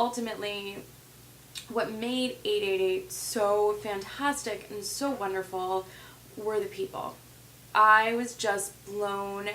ultimately, what made 888 so fantastic and so wonderful were the people. I was just blown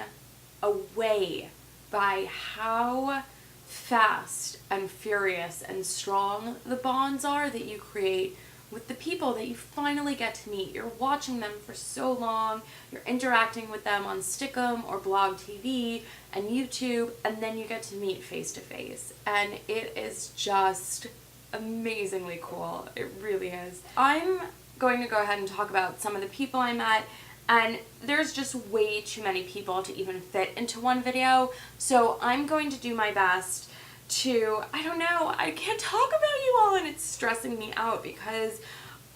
away by how fast and furious and strong the bonds are that you create with the people that you finally get to meet. You're watching them for so long, you're interacting with them on Stick'em or Blog TV and YouTube, and then you get to meet face to face. And it is just amazingly cool. It really is. I'm going to go ahead and talk about some of the people I met, and there's just way too many people to even fit into one video, so I'm going to do my best to, I don't know, I can't talk about you all and it's stressing me out because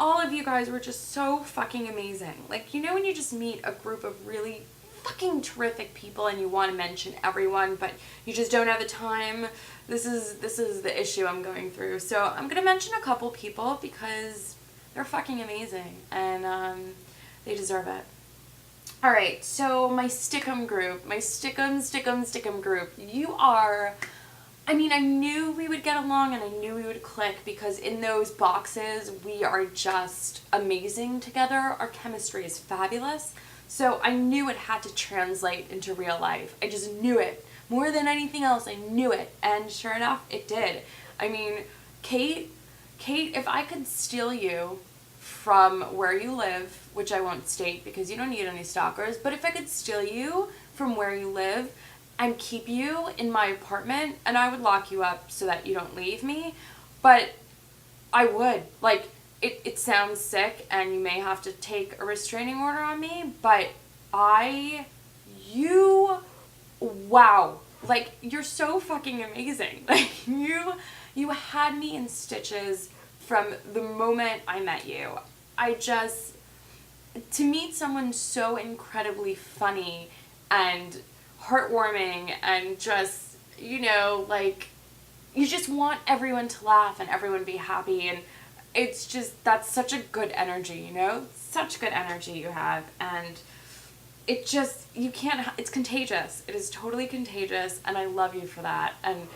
all of you guys were just so fucking amazing. Like, you know when you just meet a group of really fucking terrific people and you want to mention everyone but you just don't have the time? This is the issue I'm going through. So I'm gonna mention a couple people because they're fucking amazing and they deserve it. Alright, so my Stick'em group, my Stick'em group, you are, I mean, I knew we would get along and I knew we would click because in those boxes we are just amazing together. Our chemistry is fabulous. So I knew it had to translate into real life. I just knew it. More than anything else, I knew it. And sure enough, it did. I mean, Kate, if I could steal you from where you live, which I won't state because you don't need any stalkers, but if I could steal you from where you live and keep you in my apartment, and I would lock you up so that you don't leave me, but I would. Like, it sounds sick and you may have to take a restraining order on me, but wow. Like, you're so fucking amazing. Like, you had me in stitches from the moment I met you. To meet someone so incredibly funny and heartwarming and just, you know, like, you just want everyone to laugh and everyone be happy, and it's just, that's such a good energy, you know? Such good energy you have, and it just, you can't, it's contagious. It is totally contagious, and I love you for that, and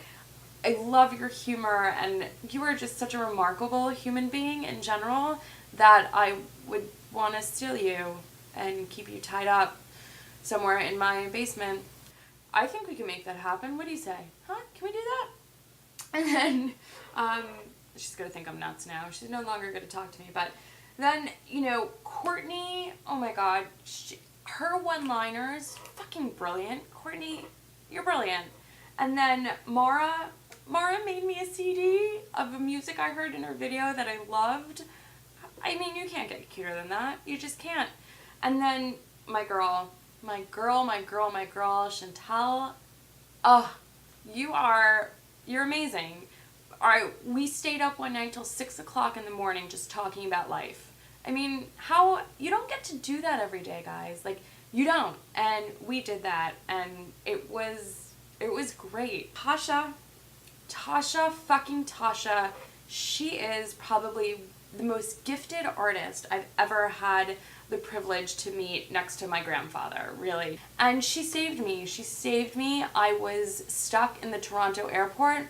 I love your humor, and you are just such a remarkable human being in general that I would want to steal you and keep you tied up somewhere in my basement. I think we can make that happen. What do you say? Huh? Can we do that? And then, she's going to think I'm nuts now. She's no longer going to talk to me. But then, you know, Courtney, oh my god, her one-liners, fucking brilliant. Courtney, you're brilliant. And then Mara made me a CD of a music I heard in her video that I loved. I mean, you can't get cuter than that. You just can't. And then my girl, Chantel. Oh, you're amazing. Alright, we stayed up one night till 6 o'clock in the morning just talking about life. I mean, you don't get to do that every day, guys. Like, you don't. And we did that, and it was great. Tasha, she is probably the most gifted artist I've ever had the privilege to meet next to my grandfather, really. And she saved me. I was stuck in the Toronto airport.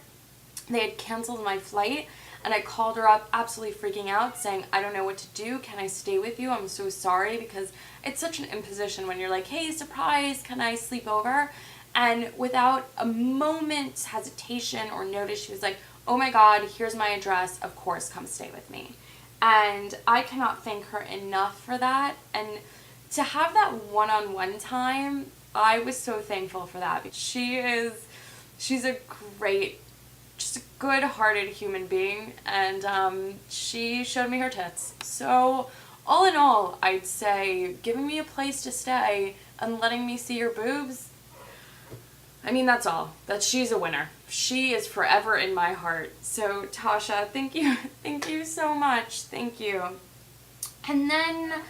They had canceled my flight, and I called her up absolutely freaking out saying, I don't know what to do. Can I stay with you? I'm so sorry, because it's such an imposition when you're like, hey, surprise, can I sleep over? And without a moment's hesitation or notice, she was like, oh my god, here's my address, of course, come stay with me. And I cannot thank her enough for that. And to have that one-on-one time, I was so thankful for that. She's a great, just a good-hearted human being, and she showed me her tits. So all in all, I'd say giving me a place to stay and letting me see your boobs, I mean, that's all. She's a winner. She is forever in my heart. So, Tasha, thank you. Thank you so much. Thank you. And then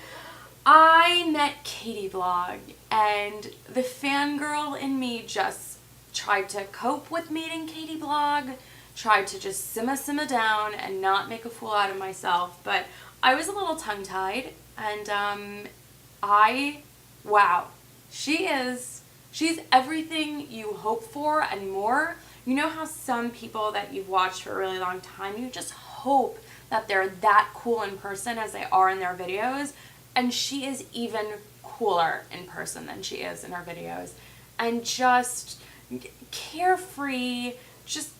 I met Katie Blog, and the fangirl in me just tried to cope with meeting Katie Blog, tried to just simmer down and not make a fool out of myself, but I was a little tongue-tied, and wow, she's everything you hope for and more. You know how some people that you've watched for a really long time, you just hope that they're that cool in person as they are in their videos, and she is even cooler in person than she is in her videos, and just carefree, just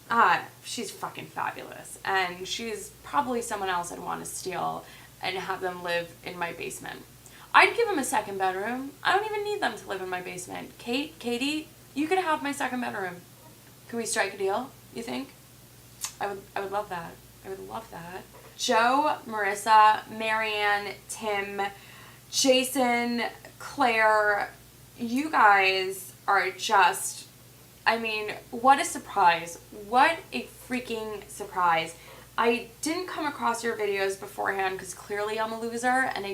she's fucking fabulous, and she's probably someone else I'd want to steal and have them live in my basement. I'd give them a second bedroom. I don't even need them to live in my basement. Katie, you could have my second bedroom. Can we strike a deal, you think? I would love that. I would love that. Joe, Marissa, Marianne, Tim, Jason, Claire, you guys are just, I mean, what a surprise. What a freaking surprise. I didn't come across your videos beforehand because clearly I'm a loser, and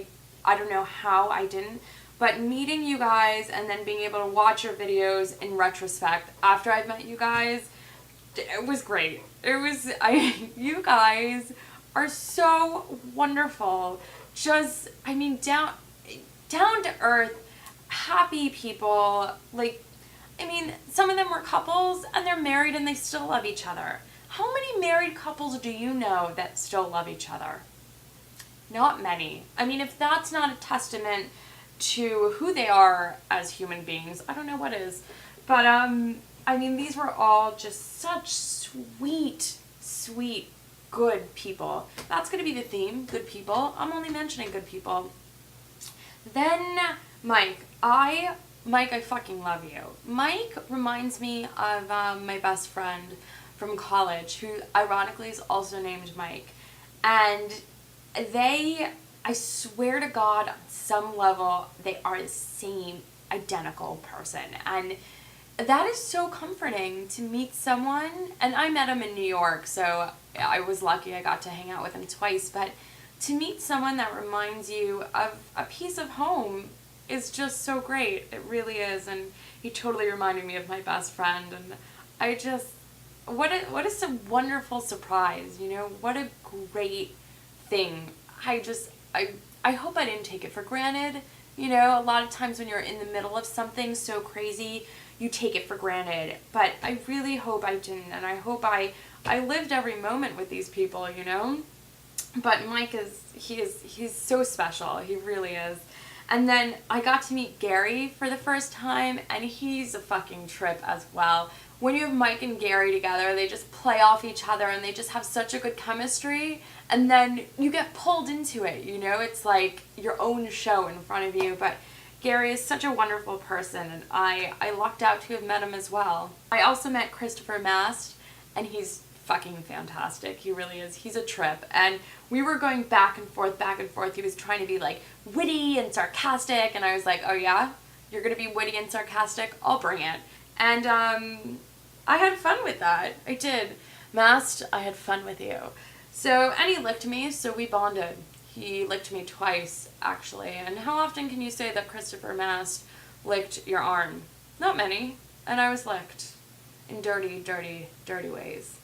I don't know how I didn't, but meeting you guys and then being able to watch your videos in retrospect after I've met you guys, it was great. You guys are so wonderful. Just, I mean, down to earth, happy people. Like, I mean, some of them were couples and they're married and they still love each other. How many married couples do you know that still love each other? Not many. I mean, if that's not a testament to who they are as human beings, I don't know what is. But, I mean, these were all just such sweet, good people. That's going to be the theme, good people. I'm only mentioning good people. Then, Mike, I fucking love you. Mike reminds me of my best friend from college, who ironically is also named Mike. And I swear to God, on some level, they are the same identical person. And that is so comforting to meet someone. And I met him in New York, so I was lucky I got to hang out with him twice. But to meet someone that reminds you of a piece of home is just so great. It really is. And he totally reminded me of my best friend. And I just, what a wonderful surprise, you know? What a great thing. I hope I didn't take it for granted. You know, a lot of times when you're in the middle of something so crazy, you take it for granted. But I really hope I didn't, and I hope I lived every moment with these people, you know? But Mike he's so special. He really is. And then I got to meet Gary for the first time, and he's a fucking trip as well. When you have Mike and Gary together, they just play off each other and they just have such a good chemistry, and then you get pulled into it, you know? It's like your own show in front of you. But Gary is such a wonderful person, and I lucked out to have met him as well. I also met Christopher Mast, and he's fucking fantastic. He really is. He's a trip. And we were going back and forth. He was trying to be like witty and sarcastic, and I was like, oh yeah? You're gonna be witty and sarcastic? I'll bring it. And I had fun with that. I did. Mast, I had fun with you. So, and he licked me, so we bonded. He licked me twice, actually. And how often can you say that Christopher Mast licked your arm? Not many. And I was licked in dirty, dirty, dirty ways.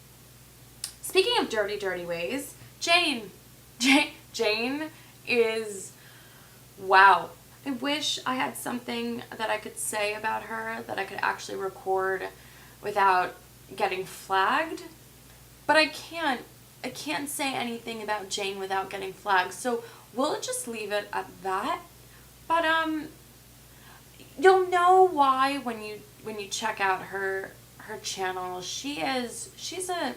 Speaking of dirty, dirty ways, Jane is, wow. I wish I had something that I could say about her that I could actually record without getting flagged. But I can't say anything about Jane without getting flagged. So we'll just leave it at that. But you'll know why when you check out her channel. She's a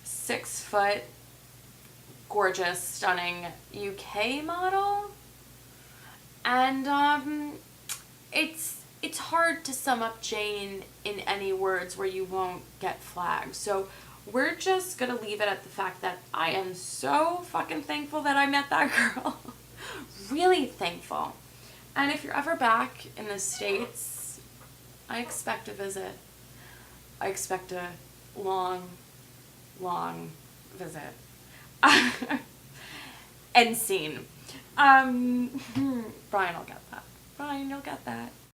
6 foot, gorgeous, stunning UK model. And it's hard to sum up Jane in any words where you won't get flagged. So we're just gonna leave it at the fact that I am so fucking thankful that I met that girl. Really thankful. And if you're ever back in the States, I expect a visit. I expect a long, long visit. End scene. Brian will get that. Brian, you'll get that.